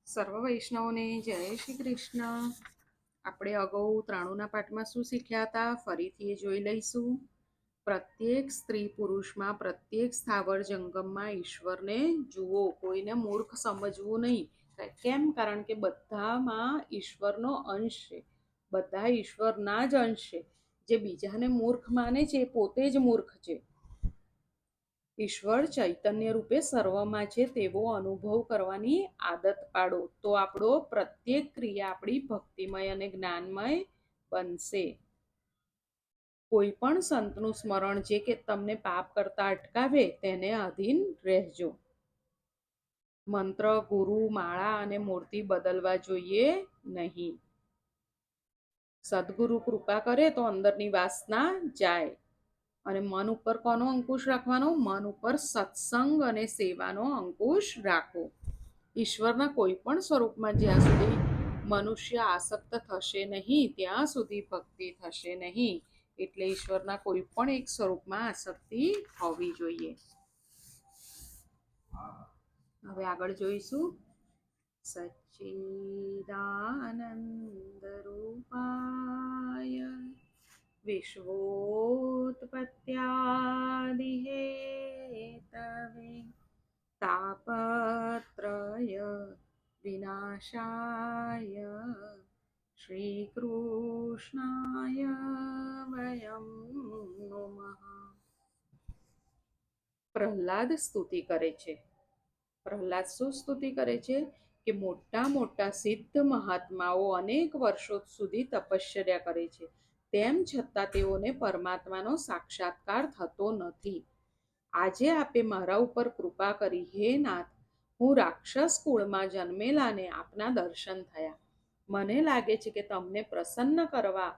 સર્વ વૈષ્ણવોને જય શ્રી કૃષ્ણ. આપણે અગાઉ ત્રાણુના પાઠમાં શું શીખ્યા હતા ફરીથી એ જોઈ લઈશું. પ્રત્યેક સ્ત્રી પુરુષમાં, પ્રત્યેક સ્થાવર જંગમમાં ઈશ્વરને જુઓ, કોઈને મૂર્ખ સમજવું નહીં. કેમ? કારણ કે બધામાં ઈશ્વરનો અંશ છે, બધા ઈશ્વરના જ અંશ છે. જે બીજાને મૂર્ખ માને છે એ પોતે જ મૂર્ખ છે. ઈશ્વર ચૈતન્ય રૂપે સર્વમાં છે તેવો અનુભવ કરવાની આદત પાડો, તો આપણો પ્રત્યેક ક્રિયા આપણી ભક્તિમય અને જ્ઞાનમય બનશે. કોઈ પણ સંતનું સ્મરણ જે કે તમને પાપ કરતા અટકાવે તેને આધીન રહેજો. મંત્ર, ગુરુ, માળા અને મૂર્તિ બદલવા જોઈએ નહીં. સદગુરુ કૃપા કરે તો અંદરની વાસના જાય. અને મન ઉપર કોનો અંકુશ રાખવાનો? મન ઉપર સત્સંગ અને સેવાનો અંકુશ રાખો. ઈશ્વરના કોઈ પણ સ્વરૂપમાં જ્યાં સુધી મનુષ્ય આસક્ત થશે નહીં ત્યાં સુધી ભક્તિ થશે નહીં. એટલે ઈશ્વરના કોઈ પણ એક સ્વરૂપમાં આસક્તિ હોવી જોઈએ. હવે આગળ જોઈશું. સચ્ચિદાનંદ રૂપાય વિશ્વોત્પત્યાદિહેતવે તાપત્રય વિનાશાય શ્રીકૃષ્ણાય વયમ નમઃ. પ્રહલાદ સ્તુતિ કરે છે. પ્રહલાદ શું સ્તુતિ કરે છે? કે મોટા મોટા સિદ્ધ મહાત્માઓ અનેક વર્ષો સુધી તપશ્ચર્યા કરે છે, તેમ છતાં તેઓને પરમાત્માનો સાક્ષાત્કાર થતો નથી. આજે આપે મારા ઉપર કૃપા કરી, હે નાથ. હું રાક્ષસ કુળમાં જન્મેલાને આપના દર્શન થયા. મને લાગે છે કે તમને પ્રસન્ન કરવા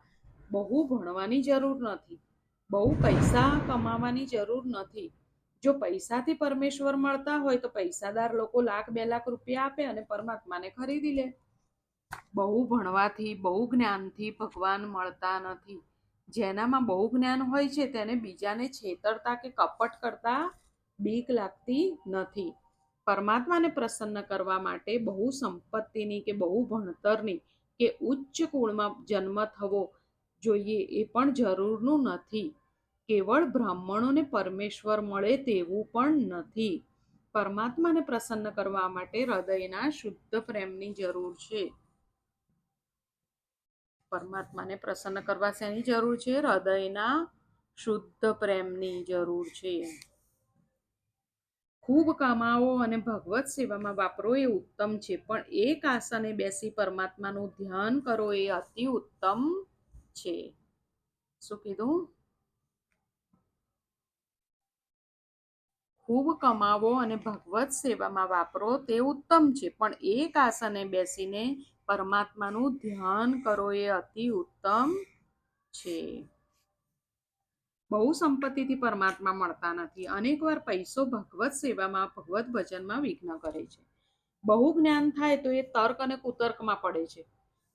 બહુ ભણવાની જરૂર નથી, બહુ પૈસા કમાવાની જરૂર નથી. જો પૈસાથી પરમેશ્વર મળતા હોય તો પૈસાદાર લોકો લાખ 2 લાખ રૂપિયા આપે અને પરમાત્માને ખરીદી લે. બહુ ભણવાથી, બહુ જ્ઞાનથી ભગવાન મળતા નથી. જેનામાં બહુ જ્ઞાન હોય છે તેને બીજાને છેતરતા કે કપટ કરતા બીક લાગતી નથી. પરમાત્માને પ્રસન્ન કરવા માટે બહુ સંપત્તિની કે બહુ ભણતરની કે ઉચ્ચ કુળમાં જન્મ થવો જોઈએ એ પણ જરૂરનું નથી. કેવળ બ્રાહ્મણોને પરમેશ્વર મળે તેવું પણ નથી. પરમાત્માને પ્રસન્ન કરવા માટે હૃદયના શુદ્ધ પ્રેમની જરૂર છે. પરમાત્માને પ્રસન્ન કરવા શેની જરૂર છે? હૃદયના શુદ્ધ પ્રેમની જરૂર છે. ખૂબ કમાવો અને ભગવત સેવામાં વાપરો એ ઉત્તમ છે, પણ એક આસને બેસી પરમાત્માનું ધ્યાન કરો એ અતિ ઉત્તમ છે. શું કીધું? ખૂબ કમાવો અને ભગવત સેવામાં વાપરો તે ઉત્તમ છે, પણ એક આસને બેસીને પરમાત્માનું ધ્યાન કરો એ અતિ ઉત્તમ છે. બહુ સંપત્તિથી પરમાત્મા મળતા નથી. અનેક વાર પૈસો ભગવત સેવામાં, ભગવત ભજનમાં વિઘ્ન કરે છે. બહુ જ્ઞાન થાય તો એ તર્ક અને કુતર્કમાં પડે છે.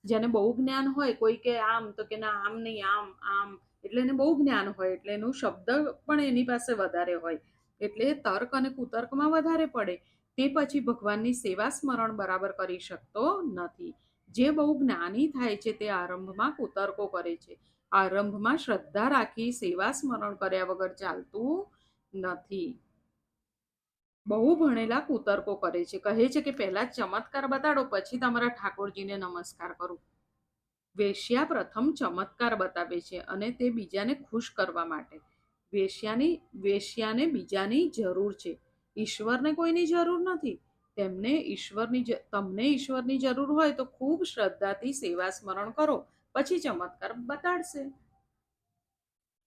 જેને બહુ જ્ઞાન હોય, કોઈ કે આમ તો કે ના આમ નહીં, આમ આમ, એટલે એને બહુ જ્ઞાન હોય એટલે એનું શબ્દ પણ એની પાસે વધારે હોય, એટલે તર્ક અને કુતર્કમાં વધારે પડે. તે પછી ભગવાનની સેવા સ્મરણ બરાબર કરી શકતો નથી. જે બહુ જ્ઞાની થાય છે તે આરંભમાં કુતર્કો કરે છે. આરંભમાં શ્રદ્ધા રાખી સેવા સ્મરણ કર્યા વગર ચાલતું નથી. બહુ ભણેલા કુતર્કો કરે છે, કહે છે કે પહેલા ચમત્કાર બતાડો પછી તમારા ઠાકોરજીને નમસ્કાર કરું. વેશ્યા પ્રથમ ચમત્કાર બતાવે છે અને તે બીજાને ખુશ કરવા માટે. વેશ્યાને બીજાની જરૂર છે, ઈશ્વરને કોઈની જરૂર નથી. તમને ઈશ્વરની જરૂર હોય તો ખૂબ શ્રદ્ધાથી સેવા સ્મરણ કરો, પછી ચમત્કાર બતાડશે.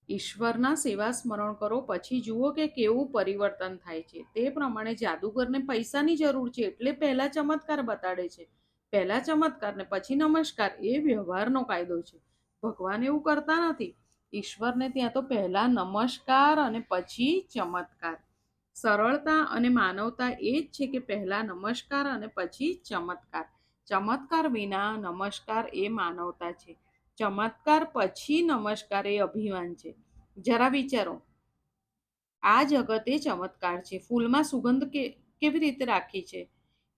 ઈશ્વરના સેવા સ્મરણ કરો પછી જુઓ કે કેવું પરિવર્તન થાય છે. તે પ્રમાણે જાદુગરને પૈસાની જરૂર છે એટલે પહેલા ચમત્કાર બતાડે છે. પહેલા ચમત્કાર ને પછી નમસ્કાર, એ વ્યવહારનો કાયદો છે. ભગવાન એવું કરતા નથી. ઈશ્વરને ત્યાં તો પહેલા નમસ્કાર અને પછી ચમત્કાર. સરળતા અને માનવતા એ જ છે કે પહેલા નમસ્કાર અને પછી ચમત્કાર. ચમત્કાર વિના નમસ્કાર એ માનવતા છે. ચમત્કાર પછી નમસ્કાર એ અભિમાન છે. જરા વિચારો, આ જગત એ ચમત્કાર છે. ફૂલમાં સુગંધ કેવી રીતે રાખી છે?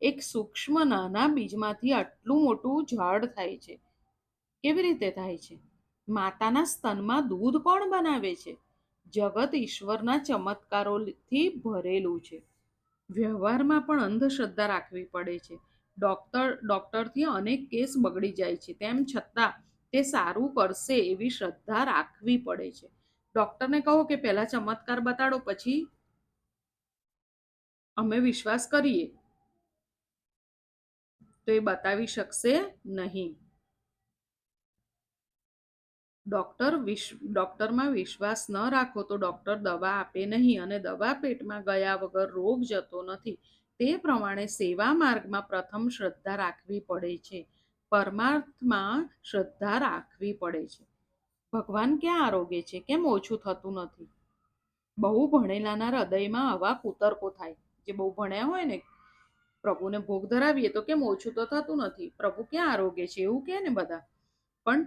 એક સૂક્ષ્મ નાના બીજમાંથી આટલું મોટું ઝાડ થાય છે? કેવી રીતે થાય છે? માતાના સ્તનમાં દૂધ કોણ બનાવે છે? જગત ઈશ્વરના ચમત્કારોથી ભરેલું છે. વ્યવહારમાં પણ અંધશ્રદ્ધા રાખવી પડે છે. ડોક્ટરથી અનેક કેસ બગડી જાય છે, તેમ છતાં તે સારું કરશે એવી શ્રદ્ધા રાખવી પડે છે. ડોક્ટરને કહો કે પહેલા ચમત્કાર બતાડો, પછી અમે વિશ્વાસ કરીએ, તો એ બતાવી શકશે નહીં. ડોક્ટરમાં વિશ્વાસ ન રાખો તો ડોક્ટર દવા આપે નહીં, અને દવા પેટમાં ગયા વગર રોગ જતો નથી. તે પ્રમાણે સેવા માર્ગમાં પ્રથમ શ્રદ્ધા રાખવી પડે છે. પરમાર્થમાં શ્રદ્ધા રાખવી પડે છે. ભગવાન ક્યાં આરોગે છે? કેમ ઓછું થતું નથી? બહુ ભણેલાના હૃદયમાં આવા કુતર્કો થાય. જે બહુ ભણ્યા હોય ને, પ્રભુને ભોગ ધરાવીએ તો કેમ ઓછું તો થતું નથી? પ્રભુ ક્યાં આરોગે છે એવું કહે ને બધા. પણ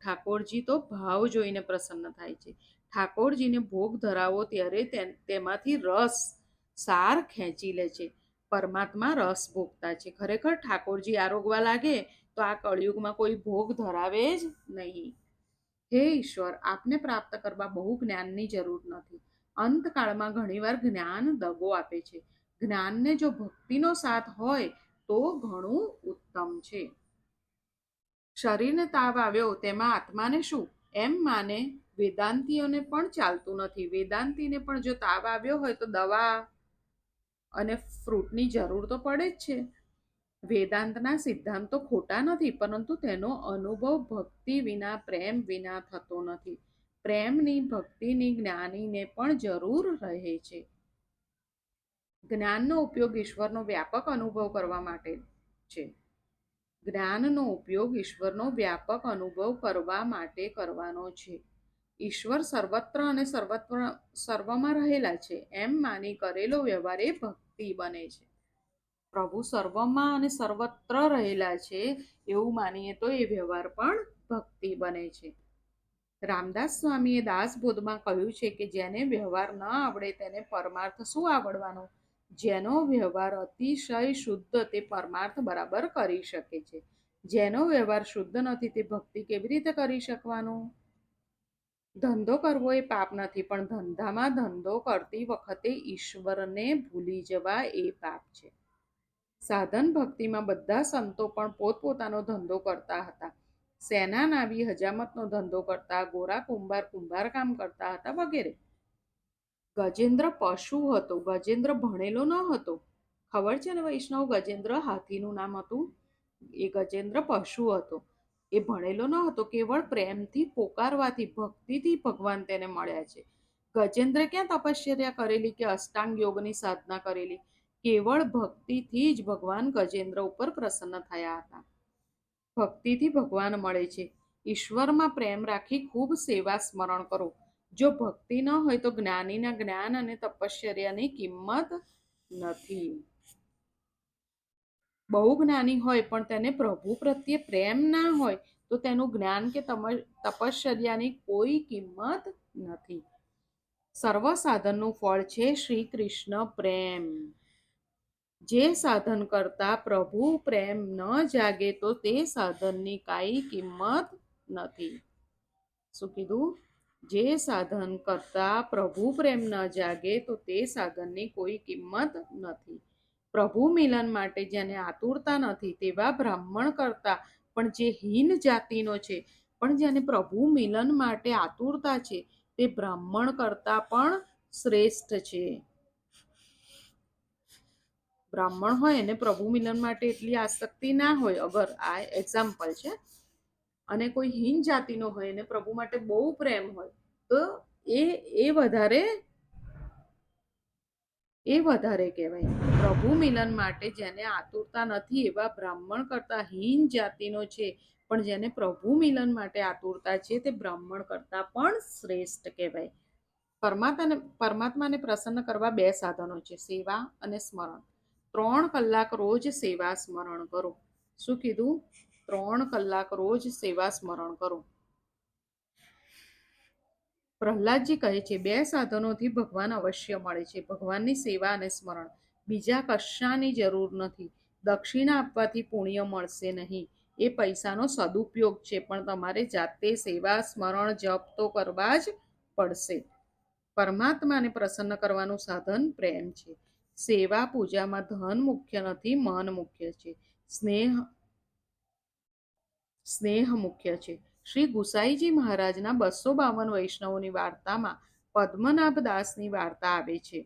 ઠાકોરજી તો ભાવ જોઈને પ્રસન્ન થાય છે. ઠાકોરજીને ભોગ ધરાવો ત્યારે તેમાંથી રસ સાર ખેંચી લે છે. પરમાત્મા રસ ભોગતા છે. ખરેખર ઠાકોરજી આરોગવા લાગે તો આ કળિયુગમાં કોઈ ભોગ ધરાવે જ નહીં. હે ઈશ્વર, આપને પ્રાપ્ત કરવા બહુ જ્ઞાનની જરૂર નથી. અંતકાળમાં ઘણીવાર જ્ઞાન દગો આપે છે. જ્ઞાનને જો ભક્તિનો સાથ હોય તો ઘણું ઉત્તમ છે. શરીરને તાવ આવ્યો, તેમાં આત્માને શું એમ માને વેદાંતીઓને પણ ચાલતું નથી. વેદાંતીને પણ જો તાવ આવ્યો હોય તો દવા અને ફ્રૂટની જરૂર તો પડે જ છે. વેદાંતના સિદ્ધાંતો ખોટા નથી, પરંતુ તેનો અનુભવ ભક્તિ વિના, પ્રેમ વિના થતો નથી. પ્રેમની, ભક્તિની જ્ઞાનીને પણ જરૂર રહે છે. જ્ઞાનનો ઉપયોગ ઈશ્વરનો વ્યાપક અનુભવ કરવા માટે છે. જ્ઞાનનો ઉપયોગ ઈશ્વરનો વ્યાપક અનુભવ કરવા માટે કરવાનો છે. ઈશ્વર સર્વત્ર અને સર્વમાં રહેલા છે એમ માની કરેલો વ્યવહાર એ ભક્તિ બને છે. પ્રભુ સર્વમાં અને સર્વત્ર રહેલા છે એવું માનીએ તો એ વ્યવહાર પણ ભક્તિ બને છે. રામદાસ સ્વામીએ દાસબોધમાં કહ્યું છે કે જેને વ્યવહાર ન આવડે તેને પરમાર્થ શું આવડવાનો? જેનો વ્યવહાર અતિશય શુદ્ધ તે પરમાર્થ બરાબર કરી શકે છે. જેનો વ્યવહાર શુદ્ધ નથી તે ભક્તિ કેવી રીતે કરી શકવાનો? ધંધો કરવો એ પાપ નથી, પણ ધંધામાં ધંધો કરતી વખતે ઈશ્વરને ભૂલી જવા એ પાપ છે. સાધન ભક્તિમાં બધા સંતો પણ પોતપોતાનો ધંધો કરતા હતા. સેના નાવી હજામતનો ધંધો કરતા, ગોરા કુંભાર કુંભારકામ કરતા હતા વગેરે. ગજેન્દ્ર પશુ હતો. ગજેન્દ્ર ભણેલો ન હતો. ખબર છે ને વૈષ્ણવ, ગજેન્દ્ર હાથીનું નામ હતું. એ ગજેન્દ્ર પશુ હતો. એ ભણેલો ન હતો. કેવળ પ્રેમથી પોકારવાથી, ભક્તિથી ભગવાન તેને મળ્યા છે. ગજેન્દ્રે ક્યાં તપશ્ચર્યા કરેલી કે અષ્ટાંગ યોગની સાધના કરેલી? કેવળ ભક્તિથી જ ભગવાન ગજેન્દ્ર ઉપર પ્રસન્ન થયા હતા. ભક્તિથી ભગવાન મળે છે. ઈશ્વરમાં પ્રેમ રાખી ખૂબ સેવા સ્મરણ કરો. જો ભક્તિ ન હોય તો જ્ઞાનીના જ્ઞાન અને તપશ્ચર્યાની કિંમત નથી. બહુ જ્ઞાની હોય પણ તેને પ્રભુ પ્રત્યે પ્રેમ ના હોય તો તેનું જ્ઞાન કે તપશ્ચર્યાની કોઈ કિંમત નથી. સર્વ સાધનનું ફળ છે શ્રી કૃષ્ણ પ્રેમ. જે સાધન કરતા પ્રભુ પ્રેમ ન જાગે તો તે સાધનની કાંઈ કિંમત નથી. શું કીધું? જે સાધન કરતા પ્રભુ પ્રેમ ન જાગે તો તે સાધનની કોઈ કિંમત નથી. પ્રભુ મિલન માટે જેને આતુરતા નથી તેવા બ્રાહ્મણ કરતા પણ જે હીન જાતિનો છે, પણ જેને પ્રભુ મિલન માટે આતુરતા છે, તે બ્રાહ્મણ કરતા પણ શ્રેષ્ઠ છે. બ્રાહ્મણ હોય અને પ્રભુ મિલન માટે એટલી આસક્તિ ના હોય, અગર આ એક્ઝામ્પલ છે, અને કોઈ હીન જાતિનો હોય અને પ્રભુ માટે બહુ પ્રેમ હોય તો એ વધારે કહેવાય. પ્રભુ મિલન માટે જેને આતુરતા નથી એવા બ્રાહ્મણ કરતા હીન જાતિનો છે, પણ જેને પ્રભુ મિલન માટે આતુરતા છે તે બ્રાહ્મણ કરતા પણ શ્રેષ્ઠ કહેવાય. પરમાત્માને પ્રસન્ન કરવા બે સાધનો છે, સેવા અને સ્મરણ. 3 કલાક રોજ સેવા સ્મરણ કરો. શું કીધું? 3 કલાક રોજ સેવા સ્મરણ કરો. પ્રહલાદજી કહે છે 2 સાધનોથી ભગવાન અવશ્ય મળે છે, ભગવાનની સેવા અને સ્મરણ. બીજા કશાની જરૂર નથી. દક્ષિણા આપવાથી પુણ્ય મળશે નહીં. એ પૈસાનો સદુપયોગ છે, પણ તમારે જાતે સેવા સ્મરણ જપ તો કરવા જ પડશે. પરમાત્માને પ્રસન્ન કરવાનું સાધન પ્રેમ છે. સેવા પૂજામાં ધન મુખ્ય નથી, મન મુખ્ય છે. સ્નેહ સ્નેહ મુખ્ય છે. શ્રી ગુસાઈજી મહારાજના 252 વૈષ્ણવોની વાર્તામાં પદ્મનાભ દાસની વાર્તા આવે છે.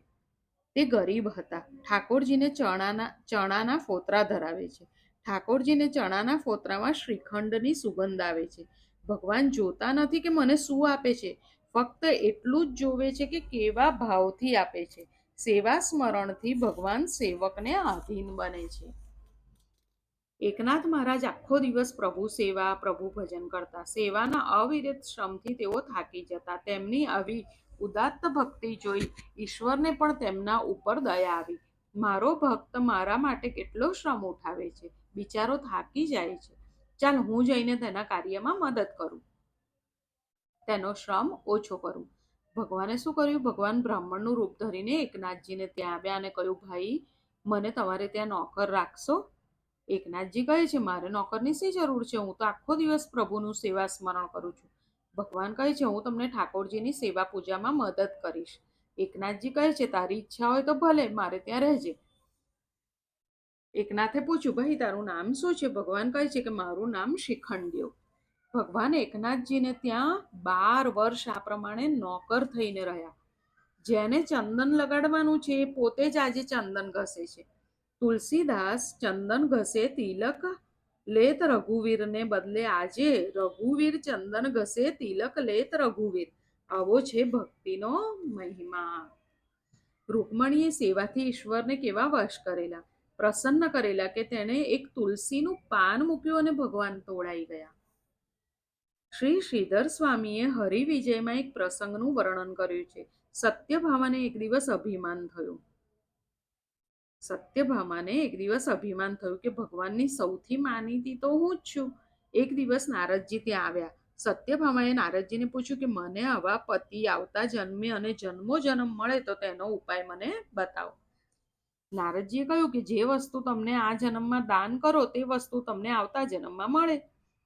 તે ગરીબ હતા. ઠાકોરજીને ચણાના ફોતરા ધરાવે છે. ઠાકોરજીને ચણાના ફોતરામાં શ્રીખંડની સુગંધ આવે છે. ભગવાન જોતા નથી કે મને શું આપે છે, ફક્ત એટલું જ જોવે છે કે કેવા ભાવથી આપે છે. સેવા સ્મરણથી ભગવાન સેવકને આધીન બને છે. એકનાથ મહારાજ આખો દિવસ પ્રભુ સેવા, પ્રભુ ભજન કરતા. સેવાના અવિરત શ્રમથી તેઓ થાકી જતા. તેમની આવી ઉદાત્ત ભક્તિ જોઈ ઈશ્વરને પણ તેમના ઉપર દયા આવી. મારો ભક્ત મારા માટે કેટલો શ્રમ ઉઠાવે છે, બિચારો થાકી જાય છે. ચાલ હું જઈને તેના કાર્યમાં મદદ કરું, તેનો શ્રમ ઓછો કરું. ભગવાને શું કર્યું? ભગવાન બ્રાહ્મણનું રૂપ ધરીને એકનાથજીને ત્યાં આવ્યા અને કહ્યું, ભાઈ, મને તમારે ત્યાં નોકર રાખશો? એકનાથજી કહે છે, મારે નોકરની શી જરૂર છે? હું તો આખો દિવસ પ્રભુનું સેવા સ્મરણ કરું છું. ભગવાન કહે છે, હું તમને ઠાકોરજીની સેવા પૂજામાં મદદ કરીશ. એકનાથજી કહે છે, તારી ઈચ્છા હોય તો ભલે, મારે ત્યાં રહેજે. એકનાથે પૂછ્યું, ભાઈ, તારું નામ શું છે? ભગવાન કહે છે કે મારું નામ શિખંડિયો. ભગવાન એકનાથજીને ત્યાં 12 વર્ષ આ પ્રમાણે નોકર થઈને રહ્યા. જેને ચંદન લગાડવાનું છે એ પોતે જ આજે ચંદન ઘસે છે. તુલસીદાસ ચંદન ઘસે તિલક લેત રઘુવીરને બદલે આજે રઘુવીર ચંદન ઘસે તિલક લેત રઘુવીર. આવો છે ભક્તિનો મહિમા. રૂકમણીએ સેવાથી ઈશ્વરને કેવા વશ કરેલા, પ્રસન્ન કરેલા કે તેણે એક તુલસીનું પાન મૂક્યું અને ભગવાન તોળાઈ ગયા. શ્રી શ્રીધર સ્વામીએ હરિવિજયમાં એક પ્રસંગનું વર્ણન કર્યું છે. સત્યભામાને એક દિવસ અભિમાન થયું. સત્યભામાને એક દિવસ અભિમાન થયું કે ભગવાનની સૌથી માનીતી તો હું જ છું. એક દિવસ નારદજી ત્યાં આવ્યા. સત્યભામાએ નારદજીને પૂછ્યું કે મને આવા પતિ આવતા જન્મે અને જન્મો જન્મ મળે તો તેનો ઉપાય મને બતાવો. નારદજીએ કહ્યું કે જે વસ્તુ તમને આ જન્મમાં દાન કરો તે વસ્તુ તમને આવતા જન્મમાં મળે.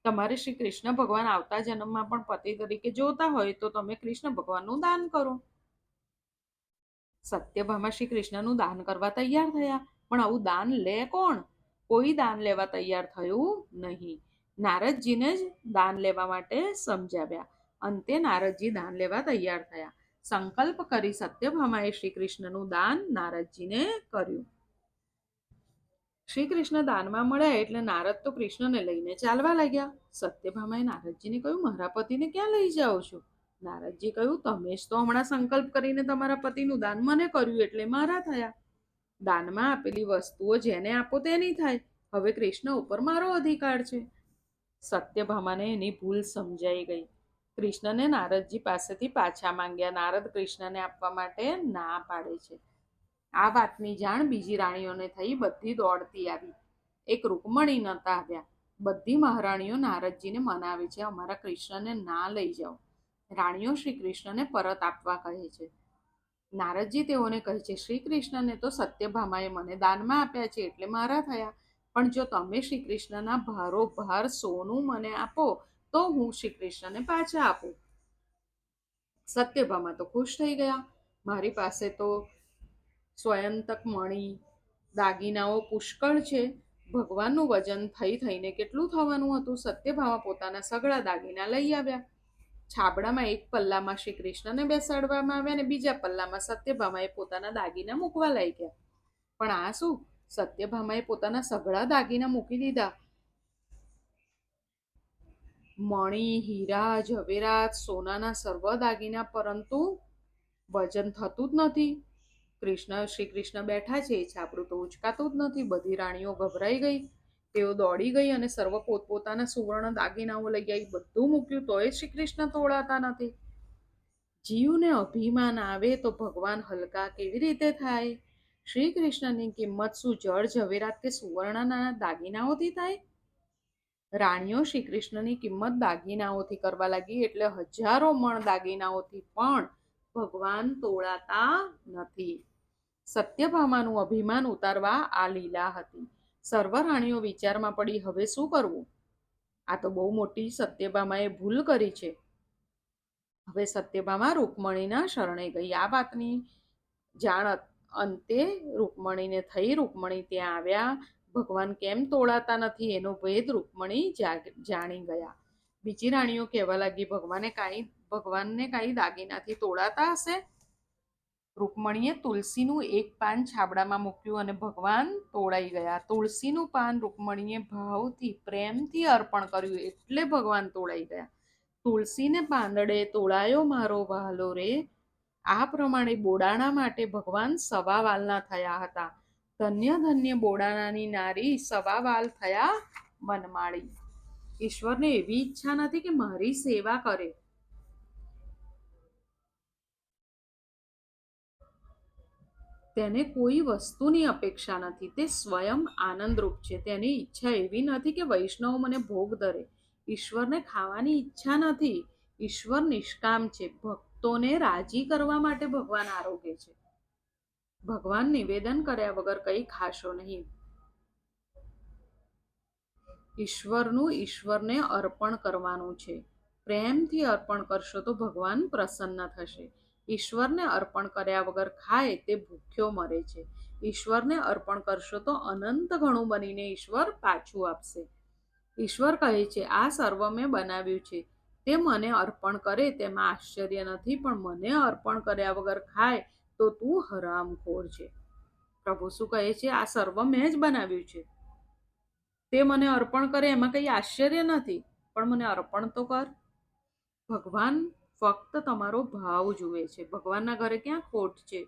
તમારે શ્રી કૃષ્ણ ભગવાન આવતા જન્મમાં પણ પતિ તરીકે જોતા હોય તો તમે કૃષ્ણ ભગવાનનું દાન કરો. સત્યભામા શ્રી કૃષ્ણનું દાન કરવા તૈયાર થયા, પણ આવું દાન લે કોણ? કોઈ દાન લેવા તૈયાર થયું નહીં. નારદજીને જ દાન લેવા માટે સમજાવ્યા. અંતે નારદજી દાન લેવા તૈયાર થયા. સંકલ્પ કરી સત્યભામાએ શ્રી કૃષ્ણનું દાન નારદજીને કર્યું. શ્રી કૃષ્ણ દાનમાં મળ્યા એટલે નારદ તો કૃષ્ણને લઈને ચાલવા લાગ્યા. સત્યભામાએ નારદજીને કહ્યું, મારા પતિને ક્યાં લઈ જાઓ છો? નારદજી કહ્યું, તમે જ તો હમણાં સંકલ્પ કરીને તમારા પતિનું દાન મને કર્યું એટલે મારા થયા. દાનમાં આપેલી વસ્તુઓ જેને આપો તેની થાય. હવે કૃષ્ણ ઉપર મારો અધિકાર છે. સત્યભામાને એની ભૂલ સમજાઈ ગઈ. કૃષ્ણને નારદજી પાસેથી પાછા માંગ્યા. નારદ કૃષ્ણને આપવા માટે ના પાડે છે. આ વાતની જાણ બીજી રાણીઓને થઈ. બધી દોડતી આવી. એક રૂકમણી નતા આવ્યા. બધી મહારાણીઓ નારદજીને મનાવે છે, અમારા કૃષ્ણને ના લઈ જાઓ. રાણીઓ શ્રી કૃષ્ણને પરત આપવા કહે છે. નારદજી તેઓને કહે છે, શ્રી કૃષ્ણને તો સત્યભામાએ મને દાનમાં આપ્યા છે એટલે મારા થયા, પણ જો તમે શ્રી કૃષ્ણના ભારોભાર સોનું મને આપો તો હું શ્રી કૃષ્ણને પાછા આપું. સત્યભામા તો ખુશ થઈ ગયા. મારી પાસે તો સ્વયંતક મણી દાગીનાઓ પુષ્કળ છે. ભગવાનનું વજન થઈને કેટલું થવાનું હતું? સત્યભામા પોતાના સગળા દાગીના લઈ આવ્યા. છાબડામાં એક પલ્લામાં શ્રી કૃષ્ણને બેસાડવામાં આવ્યા અને બીજા પલ્લામાં સત્યભામાએ પોતાના દાગીના મૂકવા લાગ્યા. પણ આ શું? સત્યભામાએ પોતાના સઘળા દાગીના મૂકી દીધા. મણી, હીરા, ઝવેરાત, સોનાના સર્વ દાગીના, પરંતુ વજન થતું જ નથી. શ્રી કૃષ્ણ બેઠા છે, છાપરું તો ઉચકાતું જ નથી. બધી રાણીઓ ગભરાઈ ગઈ. તેઓ દોડી ગઈ અને સર્વ પોતપોતાના સુવર્ણ દાગીનાઓ લઈ આવી. બધું મૂક્યું તોય શ્રી કૃષ્ણ તોડાતા નથી. જીવને અભિમાન આવે તો ભગવાન હલકા કેવી રીતે થાય? શ્રી કૃષ્ણની કિંમત શું જળ ઝવેરાત કે સુવર્ણના દાગીનાઓથી થાય? રાણીઓ શ્રી કૃષ્ણની કિંમત દાગીનાઓથી કરવા લાગી એટલે હજારો મણ દાગીનાઓથી પણ ભગવાન તોડાતા નથી. સત્યભામાનું અભિમાન ઉતારવા આ લીલા હતી. સર્વ રાણીઓ વિચારમાં પડી, હવે શું કરવું? આ તો બહુ મોટી સત્યભામાએ ભૂલ કરી છે. હવે સત્યભામા રૂકમણીના શરણે ગઈ. આ વાતની જાણ અંતે રૂકમણીને થઈ. રૂકમણી ત્યાં આવ્યા. ભગવાન કેમ તોળાતા નથી એનો ભેદ રૂકમણી જાણી ગયા. બીજી રાણીઓ કહેવા લાગી, ભગવાનને કાંઈ દાગીનાથી તોળાતા હશે. રૂકમણીએ તુલસીનું એક પાન છાબડામાં મૂક્યું અને ભગવાન તોળાઈ ગયા. તુલસીનું પાન રૂકમણીએ ભાવથી પ્રેમથી અર્પણ કર્યું એટલે ભગવાન તોળાઈ ગયા. તુલસીને પાંદડે તોળાયો મારો વહાલો રે. આ પ્રમાણે બોડાણા માટે ભગવાન સવાવાલના થયા હતા. ધન્ય ધન્ય બોડાણાની નારી સવાવાલ થયા વનમાળી. ઈશ્વરને એવી ઈચ્છા નથી કે મારી સેવા કરે. તેને કોઈ વસ્તુની અપેક્ષા નથી. તે સ્વયં આનંદરૂપ છે. તેની ઈચ્છા એવી નથી કે વૈષ્ણવ મને ભોગ ધરે. ઈશ્વરને ખાવાની ઈચ્છા નથી. ઈશ્વર નિષ્કામ છે. ભક્તોને રાજી કરવા માટે ભગવાન આરોગે છે. ભગવાન નિવેદન કર્યા વગર કંઈ ખાશો નહીં. ઈશ્વરનું ઈશ્વરને અર્પણ કરવાનું છે. પ્રેમથી અર્પણ કરશો તો ભગવાન પ્રસન્ન થશે. ઈશ્વરને અર્પણ કર્યા વગર ખાય તે ભૂખ્યો મરે છે. ઈશ્વરને અર્પણ કરશો તો અનંત ગણું બનીને ઈશ્વર પાછું આપશે. ઈશ્વર કહે છે, આ સર્વ મેં બનાવ્યું છે. તે મને અર્પણ કરે તેમાં આશ્ચર્ય નથી, પણ મને અર્પણ કર્યા વગર ખાય તો તું હરામખોર છે. પ્રભુ શું કહે છે? આ સર્વ મેં જ બનાવ્યું છે. તે મને અર્પણ કરે એમાં કંઈ આશ્ચર્ય નથી, પણ મને અર્પણ તો કર. ભગવાન ફક્ત તમારો ભાવ જુએ છે. ભગવાનના ઘરે ક્યાં ખોટ છે?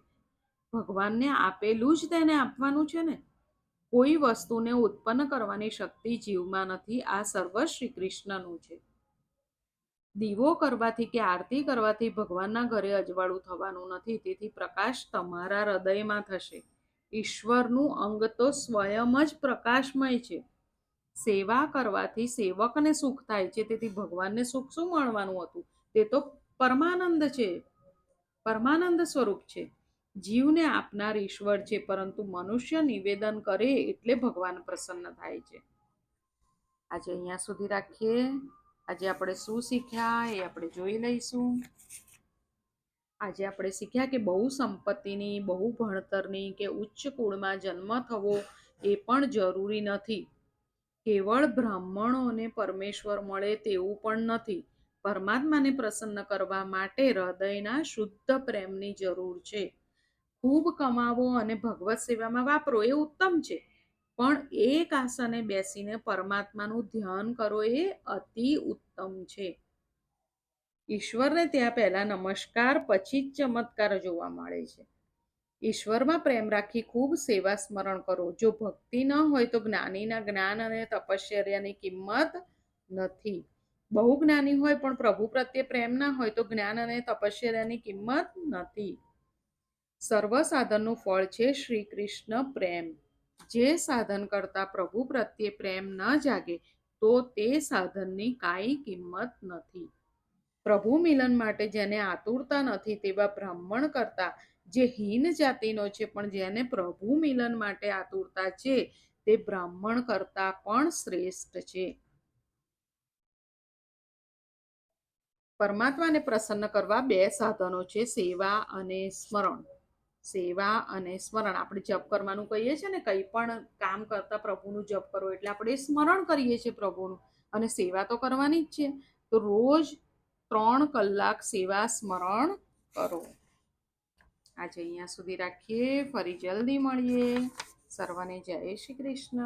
ભગવાનને આપેલું જ તેને આપવાનું છે ને. કોઈ વસ્તુને ઉત્પન્ન કરવાની શક્તિ જીવમાં નથી. આ સર્વ શ્રી કૃષ્ણનું છે. દીવો કરવાથી કે આરતી કરવાથી ભગવાનના ઘરે અજવાળું થવાનું નથી. તેથી પ્રકાશ તમારા હૃદયમાં થશે. ઈશ્વરનું અંગ તો સ્વયં જ પ્રકાશમય છે. સેવા કરવાથી સેવકને સુખ થાય છે. તેથી ભગવાનને સુખ શું મળવાનું હતું? તે તો પરમાનંદ છે, પરમાનંદ સ્વરૂપ છે. જીવને આપનાર ઈશ્વર છે, પરંતુ મનુષ્ય નિવેદન કરે એટલે ભગવાન પ્રસન્ન થાય છે. આજે અહીંયા સુધી રાખીએ. આજે આપણે શું શીખ્યા એ આપણે જોઈ લઈશું. આજે આપણે શીખ્યા કે બહુ સંપત્તિની, બહુ ભણતરની કે ઉચ્ચ કુળમાં જન્મ થવો એ પણ જરૂરી નથી. કેવળ બ્રાહ્મણોને પરમેશ્વર મળે તેવું પણ નથી. પરમાત્માને પ્રસન્ન કરવા માટે હૃદયના શુદ્ધ પ્રેમની જરૂર છે. ખૂબ કમાવો અને ભગવત સેવામાં વાપરો એ ઉત્તમ છે, પણ એક આસને બેસીને પરમાત્માનું ધ્યાન કરો એ અતિ ઉત્તમ છે. ઈશ્વરને ત્યાં પહેલા નમસ્કાર, પછી જ ચમત્કાર જોવા મળે છે. ઈશ્વરમાં પ્રેમ રાખી ખૂબ સેવા સ્મરણ કરો. જો ભક્તિ ન હોય તો જ્ઞાનીના જ્ઞાન અને તપશ્ચર્યાની કિંમત નથી. બહુ જ્ઞાની હોય પણ પ્રભુ પ્રત્યે પ્રેમ ના હોય તો જ્ઞાન અને તપશ્ચર્યાની કિંમત નથી. સર્વ સાધનનું ફળ છે શ્રી કૃષ્ણ પ્રેમ. જે સાધન કરતા પ્રભુ પ્રત્યે પ્રેમ ન જાગે તો તે સાધનની કાંઈ કિંમત નથી. પ્રભુ મિલન માટે જેને આતુરતા નથી તેવા બ્રાહ્મણ કરતા જે હીન જાતિનો છે, પણ જેને પ્રભુ મિલન માટે આતુરતા છે તે બ્રાહ્મણ કરતા પણ શ્રેષ્ઠ છે. પરમાત્માને પ્રસન્ન કરવા બે સાધનો છે, સેવા અને સ્મરણ. સેવા અને સ્મરણ. આપણે જપ કરવાનું કહીએ છીએ ને, કંઈ પણ કામ કરતા પ્રભુનું જપ કરો એટલે આપણે સ્મરણ કરીએ છીએ પ્રભુનું, અને સેવા તો કરવાની જ છે. તો રોજ 3 કલાક સેવા સ્મરણ કરો. આજે અહીંયા સુધી રાખીએ. ફરી જલ્દી મળીએ. સર્વને જય શ્રી કૃષ્ણ.